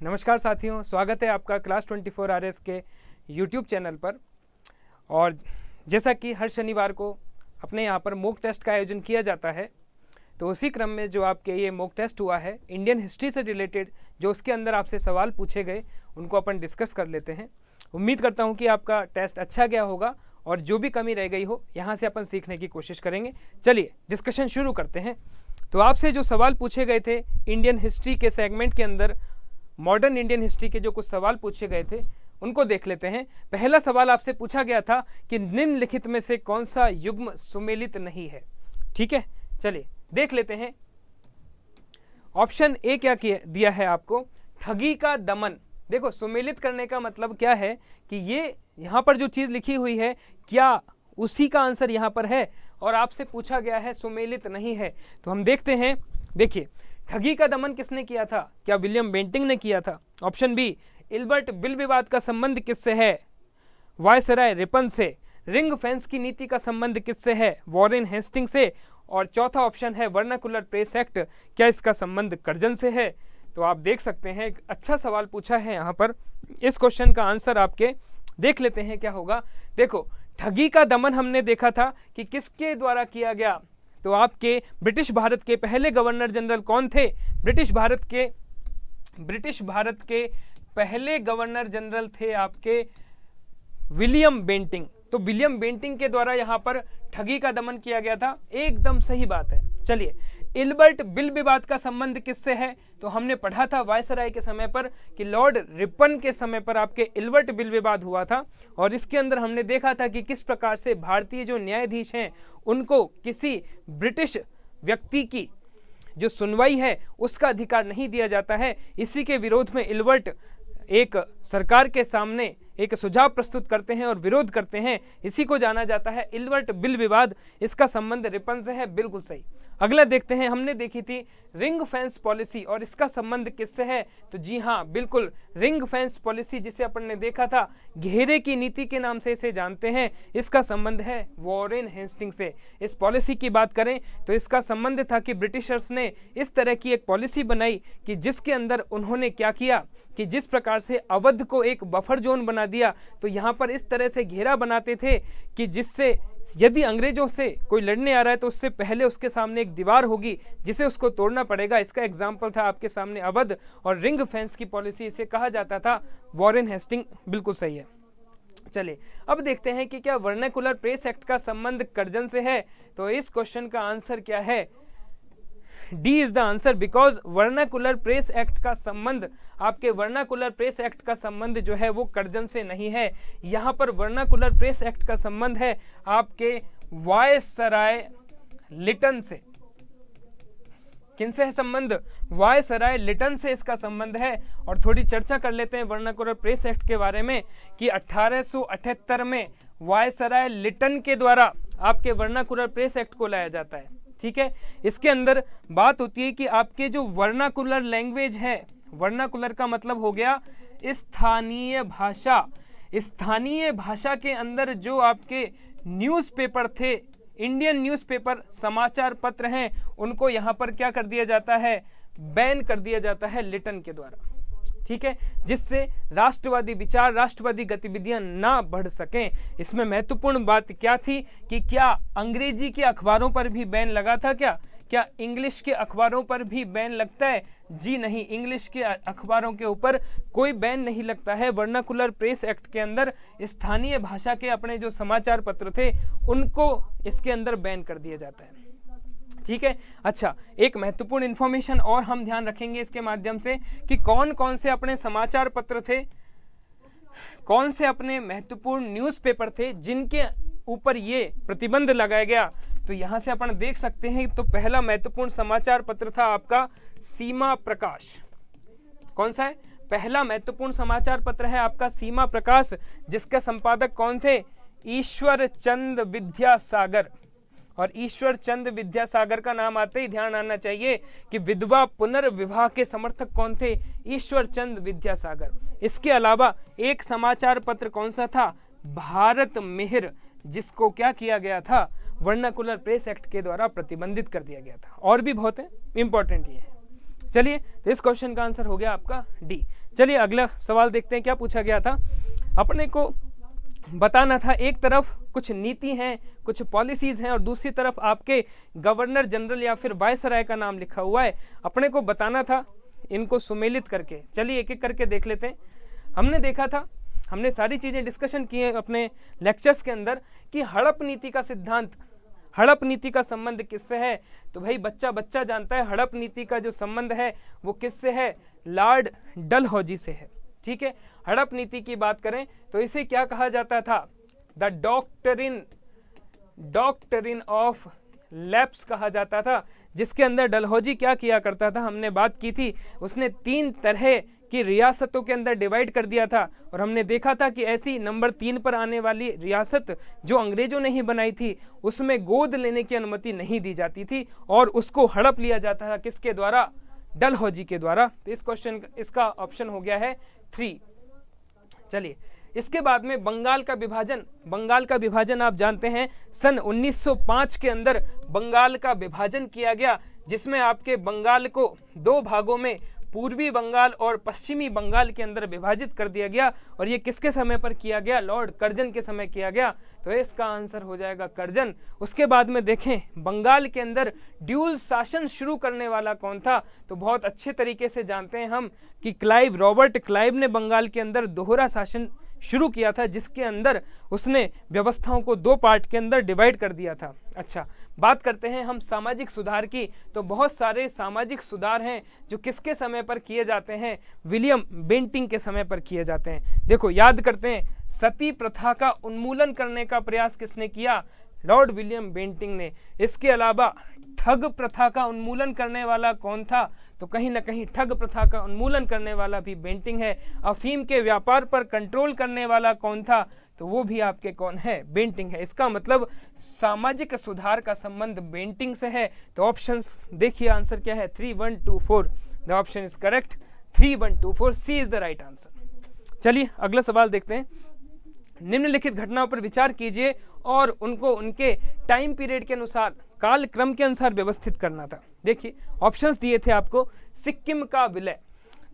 नमस्कार साथियों, स्वागत है आपका क्लास 24 RS के YouTube चैनल पर। और जैसा कि हर शनिवार को अपने यहाँ पर मॉक टेस्ट का आयोजन किया जाता है, तो उसी क्रम में जो आपके ये मॉक टेस्ट हुआ है इंडियन हिस्ट्री से रिलेटेड, जो उसके अंदर आपसे सवाल पूछे गए उनको अपन डिस्कस कर लेते हैं। उम्मीद करता हूँ कि आपका टेस्ट अच्छा गया होगा और जो भी कमी रह गई हो यहाँ से अपन सीखने की कोशिश करेंगे। चलिए डिस्कशन शुरू करते हैं। तो आपसे जो सवाल पूछे गए थे इंडियन हिस्ट्री के सेगमेंट के अंदर, मॉडर्न इंडियन हिस्ट्री के जो कुछ सवाल पूछे गए थे उनको देख लेते हैं। पहला सवाल आपसे पूछा गया था कि निम्नलिखित में से कौन सा युग्म सुमेलित नहीं है। ठीक है, चलिए देख लेते हैं। ऑप्शन ए क्या दिया है आपको, ठगी का दमन। देखो, सुमेलित करने का मतलब क्या है कि ये यहाँ पर जो चीज लिखी हुई है क्या उसी का आंसर यहाँ पर है, और आपसे पूछा गया है सुमेलित नहीं है। तो हम देखते हैं। देखिए, ठगी का दमन किसने किया था? क्या विलियम बेंटिंक ने किया था? ऑप्शन बी, इल्बर्ट बिल विवाद का संबंध किससे है? वायसराय रिपन से। रिंग फेंस की नीति का संबंध किससे है? वॉरेन हेस्टिंग से। और चौथा ऑप्शन है वर्नाकुलर प्रेस एक्ट, क्या इसका संबंध कर्जन से है? तो आप देख सकते हैं एक अच्छा सवाल पूछा है यहाँ पर। इस क्वेश्चन का आंसर आपके देख लेते हैं क्या होगा। देखो, ठगी का दमन हमने देखा था कि किसके द्वारा किया गया, तो आपके ब्रिटिश भारत के पहले गवर्नर जनरल कौन थे? ब्रिटिश भारत के पहले गवर्नर जनरल थे आपके विलियम बेंटिंक। तो विलियम बेंटिंक के द्वारा यहाँ पर ठगी का दमन किया गया था। एकदम सही बात है। चलिए, इल्बर्ट बिल विवाद का संबंध किससे है? तो हमने पढ़ा था वायसराय के समय पर कि लॉर्ड रिपन के समय पर आपके इल्बर्ट बिल विवाद हुआ था, और इसके अंदर हमने देखा था कि किस प्रकार से भारतीय जो न्यायाधीश हैं उनको किसी ब्रिटिश व्यक्ति की जो सुनवाई है उसका अधिकार नहीं दिया जाता है। इसी के विरोध में इल्बर्ट एक सरकार के सामने एक सुझाव प्रस्तुत करते हैं और विरोध करते हैं। इसी को जाना जाता है इल्बर्ट बिल विवाद। इसका संबंध रिपन से है, बिल्कुल सही। अगला देखते हैं। हमने देखी थी रिंग फेंस पॉलिसी, और इसका संबंध किससे है? तो जी हाँ, बिल्कुल रिंग फेंस पॉलिसी, जिसे अपन ने देखा था घेरे की नीति के नाम से इसे जानते हैं, इसका संबंध है वॉरेन हेस्टिंग से। इस पॉलिसी की बात करें तो इसका संबंध था कि ब्रिटिशर्स ने इस तरह की एक पॉलिसी बनाई कि जिसके अंदर उन्होंने क्या किया कि जिस प्रकार से अवध को एक बफर जोन बना दिया, तो यहाँ पर इस तरह से घेरा बनाते थे कि जिससे यदि अंग्रेजों से कोई लड़ने आ रहा है तो उससे पहले उसके सामने एक दीवार होगी जिसे उसको तोड़ना पड़ेगा। इसका एग्जाम्पल था आपके सामने अवध, और रिंग फेंस की पॉलिसी इसे कहा जाता था वॉरेन हेस्टिंग। बिल्कुल सही है। चलिए अब देखते हैं कि क्या वर्नाकुलर प्रेस एक्ट का संबंध कर्जन से है। तो इस क्वेश्चन का आंसर क्या है? D is the answer, because vernacular press act का संबंध, आपके वर्नाकुलर प्रेस एक्ट का संबंध जो है वो कर्जन से नहीं है। यहाँ पर वर्नाकुलर प्रेस एक्ट का संबंध है आपके वायसराय लिटन से। किनसे है संबंध? वायसराय लिटन से इसका संबंध है। और थोड़ी चर्चा कर लेते हैं वर्नाकुलर प्रेस एक्ट के बारे में कि 1878 में वायसराय लिटन के द्वारा आपके वर्नाकुलर प्रेस एक्ट को लाया जाता है। ठीक है, इसके अंदर बात होती है कि आपके जो वर्नाकुलर लैंग्वेज है, वर्नाकुलर का मतलब हो गया स्थानीय भाषा। स्थानीय भाषा के अंदर जो आपके न्यूज़पेपर थे, इंडियन न्यूज़पेपर समाचार पत्र हैं, उनको यहाँ पर क्या कर दिया जाता है? बैन कर दिया जाता है लिटन के द्वारा। ठीक है, जिससे राष्ट्रवादी विचार, राष्ट्रवादी गतिविधियां ना बढ़ सकें। इसमें महत्वपूर्ण बात क्या थी कि क्या अंग्रेजी के अखबारों पर भी बैन लगा था? क्या इंग्लिश के अखबारों पर भी बैन लगता है? जी नहीं, इंग्लिश के अखबारों के ऊपर कोई बैन नहीं लगता है। वर्नाकुलर प्रेस एक्ट के अंदर स्थानीय भाषा के अपने जो समाचार पत्र थे उनको इसके अंदर बैन कर दिया जाता है। ठीक है, अच्छा, एक महत्वपूर्ण इंफॉर्मेशन और हम ध्यान रखेंगे इसके माध्यम से कि कौन कौन से अपने समाचार पत्र थे, कौन से अपने महत्वपूर्ण न्यूज़पेपर थे जिनके ऊपर ये प्रतिबंध लगाया गया। तो यहां से अपन देख सकते हैं। तो पहला महत्वपूर्ण समाचार पत्र था आपका सीमा प्रकाश। कौन सा है? पहला महत्वपूर्ण समाचार पत्र है आपका सीमा प्रकाश, जिसका संपादक कौन थे? ईश्वर चंद विद्यासागर। और ईश्वर चंद विद्यासागर का नाम आते ही ध्यान आना चाहिए कि विधवा पुनर्विवाह के समर्थक कौन थे? ईश्वर चंद विद्यासागर। इसके अलावा एक समाचार पत्र कौन सा था? भारत मिहिर, जिसको क्या किया गया था? वर्नाकुलर प्रेस एक्ट के द्वारा प्रतिबंधित कर दिया गया था। और भी बहुत है, इंपॉर्टेंट ये है। चलिए, तो इस क्वेश्चन का आंसर हो गया आपका डी। चलिए अगला सवाल देखते हैं, क्या पूछा गया था। अपने को बताना था, एक तरफ कुछ नीति हैं, कुछ पॉलिसीज हैं, और दूसरी तरफ आपके गवर्नर जनरल या फिर वायसराय का नाम लिखा हुआ है। अपने को बताना था इनको सुमेलित करके। चलिए एक एक करके देख लेते हैं। हमने देखा था, हमने सारी चीजें डिस्कशन की है अपने लेक्चर्स के अंदर कि हड़प नीति का सिद्धांत, हड़प नीति का संबंध किससे है। तो भाई बच्चा जानता है हड़प नीति का जो संबंध है वो किससे है, लॉर्ड डलहौजी से है। ठीक है, हड़प नीति की बात करें तो इसे क्या कहा जाता था, द डॉक्ट्रिन ऑफ लैप्स कहा जाता था, जिसके अंदर डलहौजी क्या किया करता था, हमने बात की थी, उसने 3 तरह की रियासतों के अंदर डिवाइड कर दिया था। और हमने देखा था कि ऐसी नंबर 3 पर आने वाली रियासत जो अंग्रेजों ने ही बनाई थी, उसमें गोद लेने की अनुमति नहीं दी जाती थी और उसको हड़प लिया जाता था, किसके द्वारा, डलहौजी के द्वारा। तो इस क्वेश्चन इसका ऑप्शन हो गया है 3। चलिए इसके बाद में बंगाल का विभाजन। बंगाल का विभाजन आप जानते हैं सन 1905 के अंदर बंगाल का विभाजन किया गया, जिसमें आपके बंगाल को 2 भागों में, पूर्वी बंगाल और पश्चिमी बंगाल के अंदर विभाजित कर दिया गया। और ये किसके समय पर किया गया, लॉर्ड कर्जन के समय किया गया। तो इसका आंसर हो जाएगा कर्जन। उसके बाद में देखें बंगाल के अंदर ड्यूल शासन शुरू करने वाला कौन था, तो बहुत अच्छे तरीके से जानते हैं हम कि क्लाइव, रॉबर्ट क्लाइव ने बंगाल के अंदर दोहरा शासन शुरू किया था, जिसके अंदर उसने व्यवस्थाओं को 2 पार्ट के अंदर डिवाइड कर दिया था। अच्छा, बात करते हैं हम सामाजिक सुधार की। तो बहुत सारे सामाजिक सुधार हैं जो किसके समय पर किए जाते हैं, विलियम बेंटिंग के समय पर किए जाते हैं। देखो याद करते हैं, सती प्रथा का उन्मूलन करने का प्रयास किसने किया, लॉर्ड विलियम बेंटिंग ने। इसके अलावा ठग प्रथा का उन्मूलन करने वाला कौन था, तो कहीं ना कहीं ठग प्रथा का उन्मूलन करने वाला भी बेंटिंग है। अफीम के व्यापार पर कंट्रोल करने वाला कौन था, तो वो भी आपके कौन है, बेंटिंग है। इसका मतलब सामाजिक सुधार का संबंध बेंटिंग से है। तो ऑप्शंस देखिए, आंसर क्या है, 3, 1, 2, 4। The option is correct, 3, 1, 2, 4, C is the right answer. चलिए अगला सवाल देखते हैं। निम्नलिखित घटनाओं पर विचार कीजिए और उनको उनके टाइम पीरियड के अनुसार, काल क्रम के अनुसार व्यवस्थित करना था। देखिए ऑप्शंस दिए थे आपको, सिक्किम का विलय,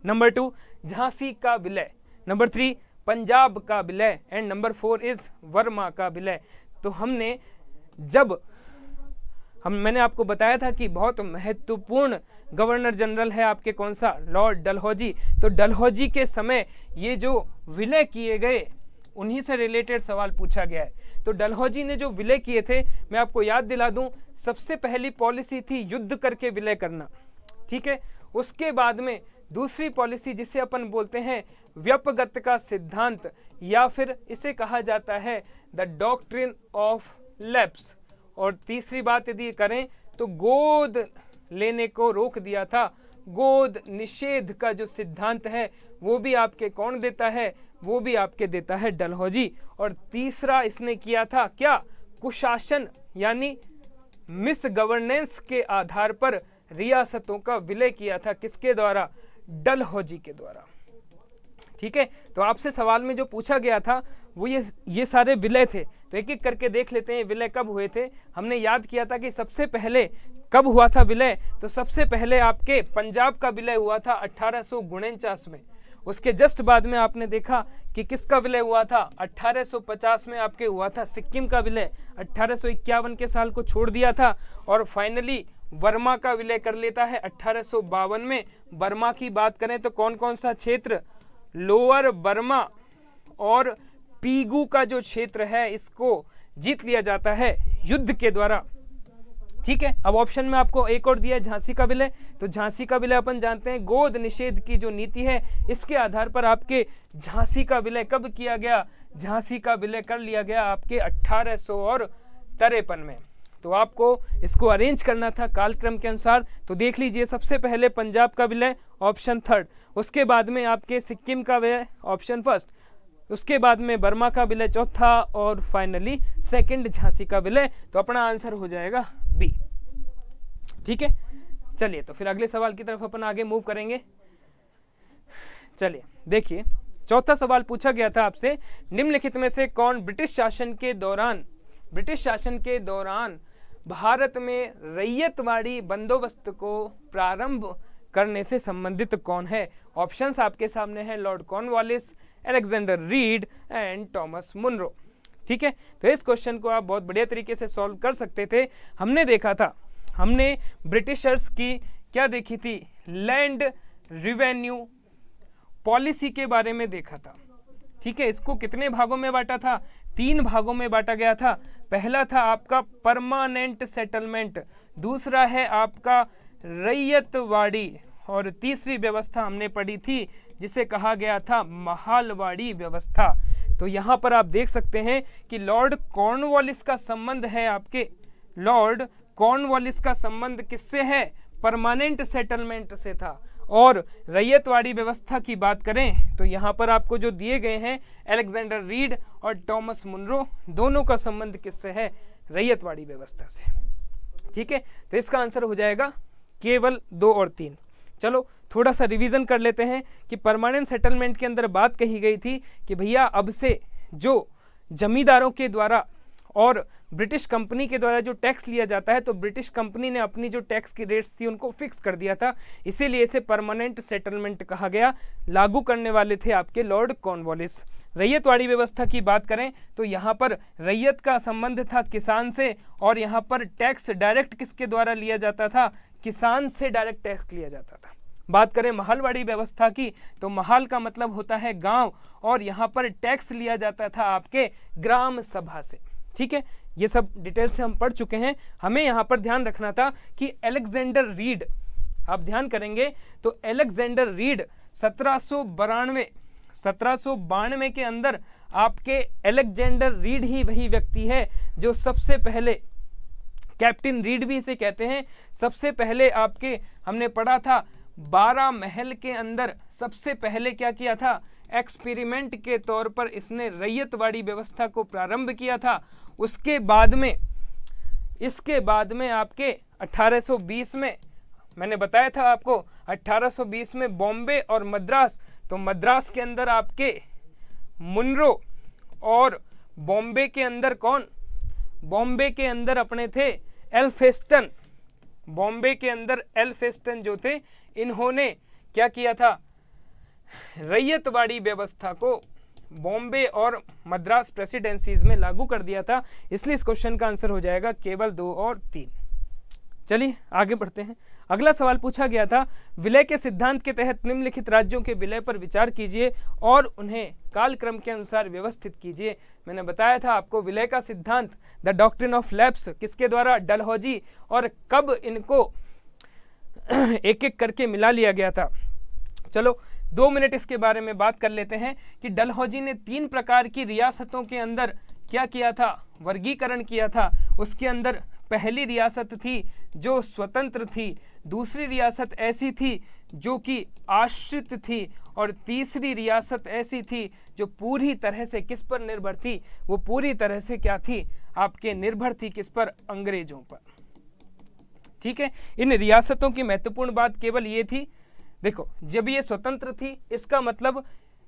नंबर 2 झांसी का विलय, नंबर 3 पंजाब का विलय, एंड नंबर 4 इज वर्मा का विलय। तो मैंने आपको बताया था कि बहुत महत्वपूर्ण गवर्नर जनरल है आपके कौन सा, लॉर्ड डलहौजी। तो डलहौजी के समय ये जो विलय किए गए, उन्हीं से रिलेटेड सवाल पूछा गया है। तो डलहौजी ने जो विलय किए थे, मैं आपको याद दिला दूं, सबसे पहली पॉलिसी थी युद्ध करके विलय करना। ठीक है, उसके बाद में दूसरी पॉलिसी जिसे अपन बोलते हैं व्यपगत का सिद्धांत, या फिर इसे कहा जाता है द डॉक्ट्रिन ऑफ लैप्स। और तीसरी बात यदि करें तो गोद लेने को रोक दिया था, गोद निषेध का जो सिद्धांत है वो भी आपके कौन देता है, वो भी आपके देता है डलहौजी। और तीसरा इसने किया था क्या, कुशासन यानी मिस गवर्नेंस के आधार पर रियासतों का विलय किया था, किसके द्वारा, डलहौजी के द्वारा। ठीक है, तो आपसे सवाल में जो पूछा गया था वो ये सारे विलय थे। तो एक एक करके देख लेते हैं विलय कब हुए थे। हमने याद किया था कि सबसे पहले कब हुआ था विलय, तो सबसे पहले आपके पंजाब का विलय हुआ था 1849 में। उसके जस्ट बाद में आपने देखा कि किसका विलय हुआ था, 1850 में आपके हुआ था सिक्किम का विलय। 1851 के साल को छोड़ दिया था और फाइनली वर्मा का विलय कर लेता है 1852 में। बर्मा की बात करें तो कौन कौन सा क्षेत्र, लोअर बर्मा और पीगू का जो क्षेत्र है इसको जीत लिया जाता है युद्ध के द्वारा। ठीक है, अब ऑप्शन में आपको एक और दिया है झांसी का विलय। तो झांसी का विलय अपन जानते हैं गोद निषेध की जो नीति है इसके आधार पर आपके झांसी का विलय कब किया गया, झांसी का विलय कर लिया गया आपके 1853 में। तो आपको इसको अरेंज करना था कालक्रम के अनुसार। तो देख लीजिए, सबसे पहले पंजाब का विलय ऑप्शन 3, उसके बाद में आपके सिक्किम का विलय ऑप्शन 1, उसके बाद में बर्मा का विलय 4 और फाइनली 2 झांसी का विलय। तो अपना आंसर हो जाएगा बी। ठीक है, चलिए तो फिर अगले सवाल की तरफ अपन आगे मूव करेंगे। चलिए देखिए, चौथा सवाल पूछा गया था आपसे, निम्नलिखित में से कौन ब्रिटिश शासन के दौरान भारत में रैयतवाड़ी बंदोबस्त को प्रारंभ करने से संबंधित कौन है? ऑप्शंस आपके सामने हैं, Lord Cornwallis, Alexander Read and Thomas Munro. ठीक है, तो इस क्वेश्चन को आप बहुत बढ़िया तरीके से सॉल्व कर सकते थे। हमने देखा था, हमने ब्रिटिशर्स की क्या देखी थी, लैंड रिवेन्यू पॉलिसी के बारे में देखा था। ठीक है, इसको कितने भागों में बांटा था? 3 भागों में बांटा गया था। पहला था आपका परमानेंट सेटलमेंट, दूसरा है आपका रैयतवाड़ी, और तीसरी व्यवस्था हमने पढ़ी थी जिसे कहा गया था महालवाड़ी व्यवस्था। तो यहाँ पर आप देख सकते हैं कि लॉर्ड कॉर्नवालिस का संबंध है, आपके लॉर्ड कॉर्नवालिस का संबंध किससे है? परमानेंट सेटलमेंट से था। और रैयतवाड़ी व्यवस्था की बात करें तो यहाँ पर आपको जो दिए गए हैं अलेक्जेंडर रीड और टॉमस मुनरो, दोनों का संबंध किससे है? रैयतवाड़ी व्यवस्था से। ठीक है, तो इसका आंसर हो जाएगा केवल 2 और 3। चलो थोड़ा सा रिवीजन कर लेते हैं कि परमानेंट सेटलमेंट के अंदर बात कही गई थी कि भैया अब से जो जमींदारों के द्वारा और ब्रिटिश कंपनी के द्वारा जो टैक्स लिया जाता है, तो ब्रिटिश कंपनी ने अपनी जो टैक्स की रेट्स थी उनको फिक्स कर दिया था, इसीलिए इसे परमानेंट सेटलमेंट कहा गया। लागू करने वाले थे आपके लॉर्ड कॉर्नवालिस। रैयतवाड़ी व्यवस्था की बात करें तो यहाँ पर रैयत का संबंध था किसान से, और यहाँ पर टैक्स डायरेक्ट किसके द्वारा लिया जाता था? किसान से डायरेक्ट टैक्स लिया जाता था। बात करें महालवाड़ी व्यवस्था की तो महाल का मतलब होता है गांव, और यहाँ पर टैक्स लिया जाता था आपके ग्राम सभा से। ठीक है, ये सब डिटेल से हम पढ़ चुके हैं। हमें यहाँ पर ध्यान रखना था कि अलेक्जेंडर रीड, आप ध्यान करेंगे तो अलेक्जेंडर रीड 1792 के अंदर आपके अलेक्जेंडर रीड ही वही व्यक्ति है जो सबसे पहले, कैप्टन रीड भी इसे कहते हैं, सबसे पहले आपके हमने पढ़ा था 12 महल के अंदर सबसे पहले क्या किया था? एक्सपेरिमेंट के तौर पर इसने रैयतवाड़ी व्यवस्था को प्रारंभ किया था। उसके बाद में, इसके बाद में आपके 1820 में, मैंने बताया था आपको 1820 में बॉम्बे और मद्रास, तो मद्रास के अंदर आपके मुनरो, और बॉम्बे के अंदर कौन? बॉम्बे के अंदर अपने थे एल्फिंस्टन। बॉम्बे के अंदर एल्फिंस्टन जो थे, इन्होंने क्या किया था? रैयतवाड़ी व्यवस्था को बॉम्बे और मद्रास प्रेसिडेंसीज में लागू कर दिया था, इसलिए इस क्वेश्चन का आंसर हो जाएगा केवल 2 और 3। चलिए आगे बढ़ते हैं। अगला सवाल पूछा गया था, विलय के सिद्धांत के तहत निम्नलिखित राज्यों के विलय पर विचार कीजिए और उन्हें कालक्रम के अनुसार व्यवस्थित कीजिए। मैंने बताया था आपको विलय का सिद्धांत, द डॉक्ट्रिन ऑफ लैप्स, किसके द्वारा? डलहौजी, और कब इनको एक एक करके मिला लिया गया था। चलो 2 मिनट इसके बारे में बात कर लेते हैं कि डलहौजी ने 3 प्रकार की रियासतों के अंदर क्या किया था? वर्गीकरण किया था। उसके अंदर पहली रियासत थी जो स्वतंत्र थी, दूसरी रियासत ऐसी थी जो कि आश्रित थी, और तीसरी रियासत ऐसी थी जो पूरी तरह से किस पर निर्भर थी? वो पूरी तरह से क्या थी? आपके निर्भर थी किस पर? अंग्रेजों पर। ठीक है, इन रियासतों की महत्वपूर्ण बात केवल ये थी, देखो जब ये स्वतंत्र थी इसका मतलब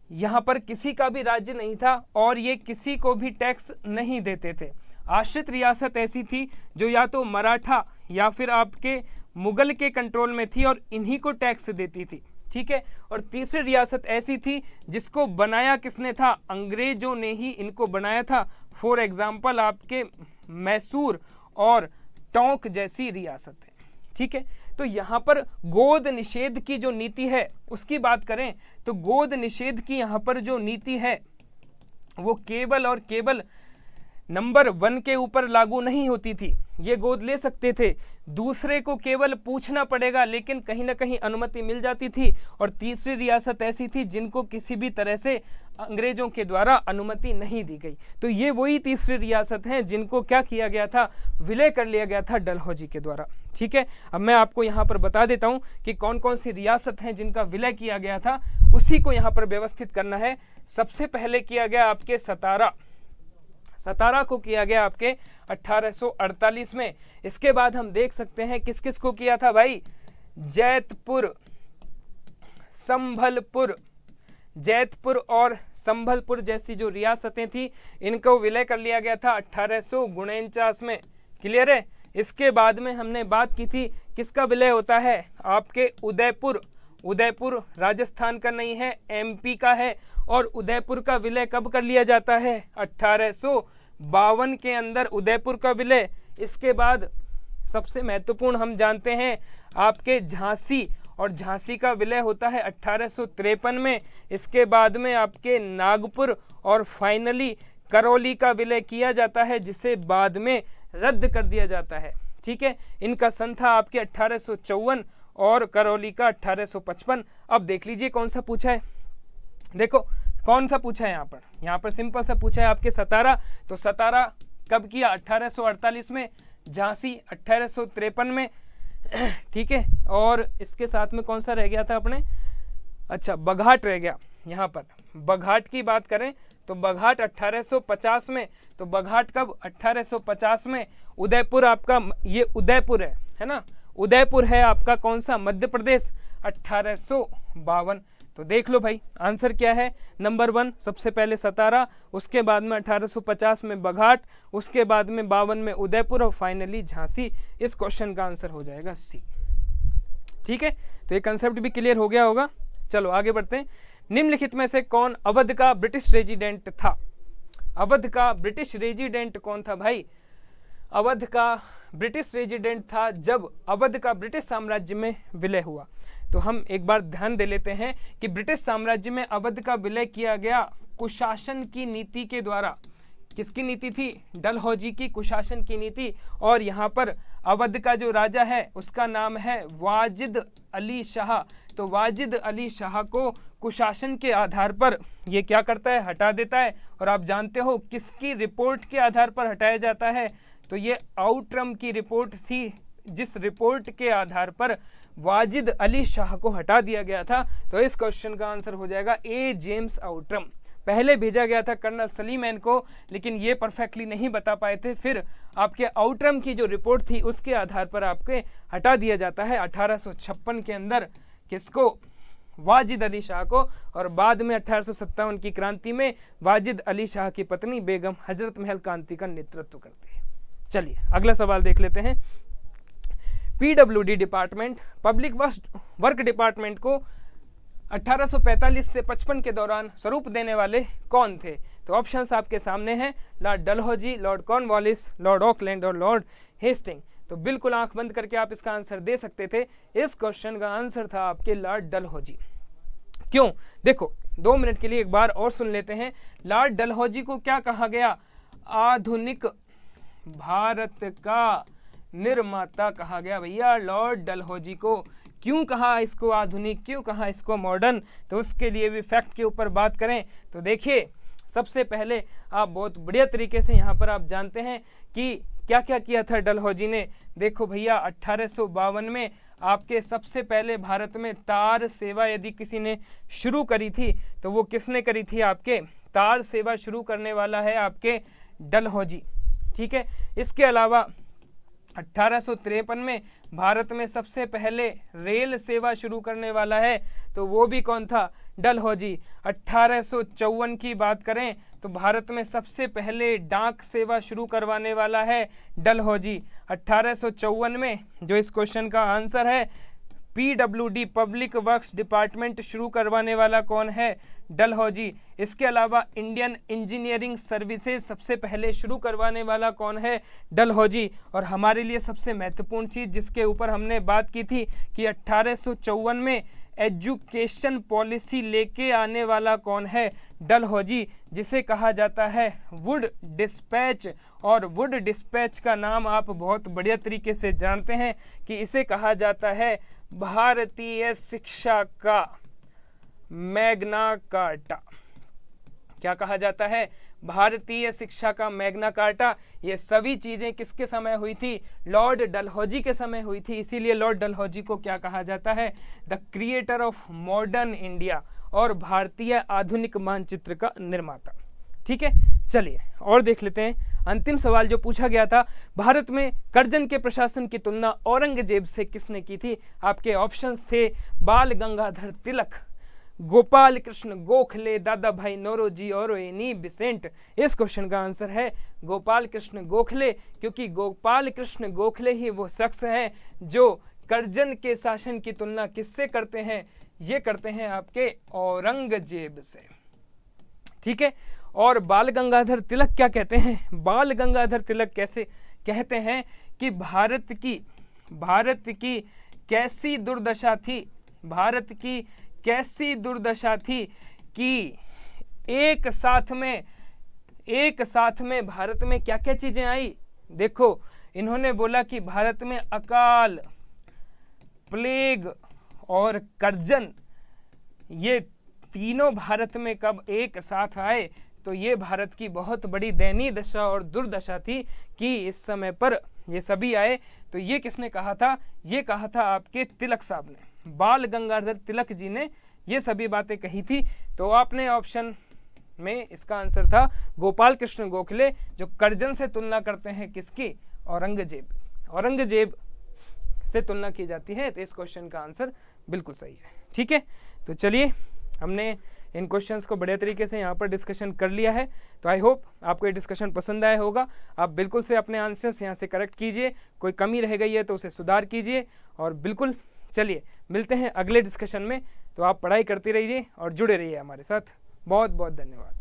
यहाँ पर किसी का भी राज्य नहीं था और ये किसी को भी टैक्स नहीं देते थे। आश्रित रियासत ऐसी थी जो या तो मराठा या फिर आपके मुगल के कंट्रोल में थी और इन्हीं को टैक्स देती थी। ठीक है, और तीसरी रियासत ऐसी थी जिसको बनाया किसने था? अंग्रेजों ने ही इनको बनाया था। फॉर एग्जाम्पल आपके मैसूर और टोंक जैसी रियासत है। ठीक है, तो यहाँ पर गोद निषेध की जो नीति है उसकी बात करें तो गोद निषेध की यहाँ पर जो नीति है वो केवल और केवल नंबर 1 के ऊपर लागू नहीं होती थी। ये गोद ले सकते थे, दूसरे को केवल पूछना पड़ेगा लेकिन कहीं ना कहीं अनुमति मिल जाती थी। और तीसरी रियासत ऐसी थी जिनको किसी भी तरह से अंग्रेजों के द्वारा अनुमति नहीं दी गई। तो ये वही तीसरी रियासत हैं जिनको क्या किया गया था? विलय कर लिया गया था डलहौजी के द्वारा। ठीक है, अब मैं आपको यहाँ पर बता देता हूँ कि कौन कौन सी रियासत हैं जिनका विलय किया गया था, उसी को यहाँ पर व्यवस्थित करना है। सबसे पहले किया गया आपके सतारा, सतारा को किया गया आपके 1848 में। इसके बाद हम देख सकते हैं किस किस को किया था भाई? जैतपुर, संभलपुर, जैतपुर और संभलपुर जैसी जो रियासतें थी इनको विलय कर लिया गया था 1849 में। क्लियर है? इसके बाद में हमने बात की थी किसका विलय होता है? आपके उदयपुर, उदयपुर राजस्थान का नहीं है, एमपी का है। और उदयपुर का विलय कब कर लिया जाता है? 1852 के अंदर उदयपुर का विलय। इसके बाद सबसे महत्वपूर्ण हम जानते हैं आपके झांसी, और झांसी का विलय होता है 1853 में। इसके बाद में आपके नागपुर और फाइनली करौली का विलय किया जाता है, जिसे बाद में रद्द कर दिया जाता है। ठीक है, इनका सन था आपके 1854 और करौली का 1855। अब देख लीजिए कौन सा पूछा है। देखो कौन सा पूछा है यहाँ पर सिंपल सा पूछा है आपके सतारा। तो सतारा कब किया? 1848 में। झांसी 1853 में। ठीक है, और इसके साथ में कौन सा रह गया था अपने? अच्छा, बघाट रह गया। यहाँ पर बघाट की बात करें तो बघाट 1850 में। तो बघाट कब? 1850 में। उदयपुर आपका, ये उदयपुर है ना, उदयपुर है आपका कौन सा? मध्य प्रदेश, 1852। तो देख लो भाई आंसर क्या है। नंबर 1 सबसे पहले सतारा, उसके बाद में 1850 में बघाट, उसके बाद में 52 में उदयपुर और फाइनली झांसी। इस क्वेश्चन का आंसर हो जाएगा सी। ठीक है, तो ये कंसेप्ट भी क्लियर हो गया होगा। चलो आगे बढ़ते हैं। निम्नलिखित में से कौन अवध का ब्रिटिश रेजिडेंट था? अवध का ब्रिटिश रेजिडेंट कौन था भाई? अवध का ब्रिटिश रेजिडेंट था जब अवध का ब्रिटिश साम्राज्य में विलय हुआ। तो हम एक बार ध्यान दे लेते हैं कि ब्रिटिश साम्राज्य में अवध का विलय किया गया कुशासन की नीति के द्वारा। किसकी नीति थी? डलहौजी की कुशासन की नीति। और यहाँ पर अवध का जो राजा है उसका नाम है वाजिद अली शाह। तो वाजिद अली शाह को कुशासन के आधार पर ये क्या करता है? हटा देता है। और आप जानते हो किसकी रिपोर्ट के आधार पर हटाया जाता है? तो ये आउट्रम की रिपोर्ट थी, जिस रिपोर्ट के आधार पर वाजिद अली शाह को हटा दिया गया था। तो इस क्वेश्चन का आंसर हो जाएगा ए, जेम्स आउट्रम। पहले भेजा गया था कर्नल सलीमैन को, लेकिन ये परफेक्टली नहीं बता पाए थे। फिर आपके आउट्रम की जो रिपोर्ट थी उसके आधार पर आपके हटा दिया जाता है 1856 के अंदर। किसको? वाजिद अली शाह को। और बाद में 1857 की क्रांति में वाजिद अली शाह की पत्नी बेगम हजरत महल क्रांति का नेतृत्व करते हैं। चलिए अगला सवाल देख लेते हैं। PWD department, public work department को 1845 से 55 के दौरान स्वरूप देने वाले कौन थे? तो ऑप्शंस आपके सामने हैं, Lord Dalhousie, Lord Cornwallis, Lord Auckland और लॉर्ड हेस्टिंग। तो बिल्कुल आंख बंद करके आप इसका आंसर दे सकते थे। इस क्वेश्चन का आंसर था आपके लॉर्ड डलहौजी। क्यों? देखो 2 मिनट के लिए एक बार और सुन लेते हैं। लॉर्ड डलहौजी को क्या कहा गया? आधुनिक भारत का निर्माता कहा गया भैया लॉर्ड डलहौजी को। क्यों कहा इसको आधुनिक, क्यों कहा इसको मॉडर्न? तो उसके लिए भी फैक्ट के ऊपर बात करें तो देखिए, सबसे पहले आप बहुत बढ़िया तरीके से यहाँ पर आप जानते हैं कि क्या क्या किया था डलहौजी ने। देखो भैया 1852 में आपके सबसे पहले भारत में तार सेवा यदि किसी ने शुरू करी थी तो वो किसने करी थी? आपके तार सेवा शुरू करने वाला है आपके डलहौजी। ठीक है, इसके अलावा 1853 में भारत में सबसे पहले रेल सेवा शुरू करने वाला है तो वो भी कौन था? डलहौजी। 1854 की बात करें तो भारत में सबसे पहले डाक सेवा शुरू करवाने वाला है डलहौजी। 1854 में जो इस क्वेश्चन का आंसर है पीडब्ल्यूडी, पब्लिक वर्क्स डिपार्टमेंट शुरू करवाने वाला कौन है? डलहौजी। इसके अलावा इंडियन इंजीनियरिंग सर्विसेज सबसे पहले शुरू करवाने वाला कौन है? डलहौजी। और हमारे लिए सबसे महत्वपूर्ण चीज़ जिसके ऊपर हमने बात की थी कि 1854 में एजुकेशन पॉलिसी लेके आने वाला कौन है? डलहौजी, जिसे कहा जाता है वुड डिस्पैच। और वुड डिस्पैच का नाम आप बहुत बढ़िया तरीके से जानते हैं कि इसे कहा जाता है भारतीय शिक्षा का मैग्ना कार्टा। क्या कहा जाता है? भारतीय शिक्षा का मैग्ना कार्टा। ये सभी चीजें किसके समय हुई थी? लॉर्ड डलहौजी के समय हुई थी। इसीलिए लॉर्ड डलहौजी को क्या कहा जाता है? The creator of modern India, और भारतीय आधुनिक मानचित्र का निर्माता। ठीक है, चलिए और देख लेते हैं। अंतिम सवाल जो पूछा गया था, भारत में करजन के प्रशासन की तुलना औरंगजेब से किसने की थी? आपके ऑप्शंस थे बाल गंगाधर तिलक, गोपाल कृष्ण गोखले, दादा भाई नौरोजी और एनी बेसेंट। इस क्वेश्चन का आंसर है गोपाल कृष्ण गोखले, क्योंकि गोपाल कृष्ण गोखले ही वो शख्स हैं जो कर्जन के शासन की तुलना किससे करते हैं? ये करते हैं आपके औरंगजेब से। ठीक है। और बाल गंगाधर तिलक क्या कहते हैं? बाल गंगाधर तिलक कैसे कहते हैं कि भारत की कैसी दुर्दशा थी, भारत की कैसी दुर्दशा थी कि एक साथ में भारत में क्या क्या चीजें आई। देखो, इन्होंने बोला कि भारत में अकाल, प्लेग और कर्जन, ये तीनों भारत में कब एक साथ आए, तो ये भारत की बहुत बड़ी दयनीय दशा और दुर्दशा थी कि इस समय पर ये सभी आए। तो ये किसने कहा था? ये कहा था आपके तिलक साहब ने, बाल गंगाधर तिलक जी ने ये सभी बातें कही थी। तो आपने ऑप्शन में इसका आंसर था गोपाल कृष्ण गोखले, जो कर्जन से तुलना करते हैं किसकी? औरंगजेब से तुलना की जाती है। तो इस क्वेश्चन का आंसर बिल्कुल सही है। ठीक है, तो चलिए हमने इन क्वेश्चंस को बढ़िया तरीके से यहाँ पर डिस्कशन कर लिया है। तो आई होप आपको ये डिस्कशन पसंद आया होगा। आप बिल्कुल से अपने आंसर्स यहाँ से करेक्ट कीजिए, कोई कमी रह गई है तो उसे सुधार कीजिए। और बिल्कुल चलिए मिलते हैं अगले डिस्कशन में। तो आप पढ़ाई करते रहिए और जुड़े रहिए हमारे साथ। बहुत बहुत धन्यवाद।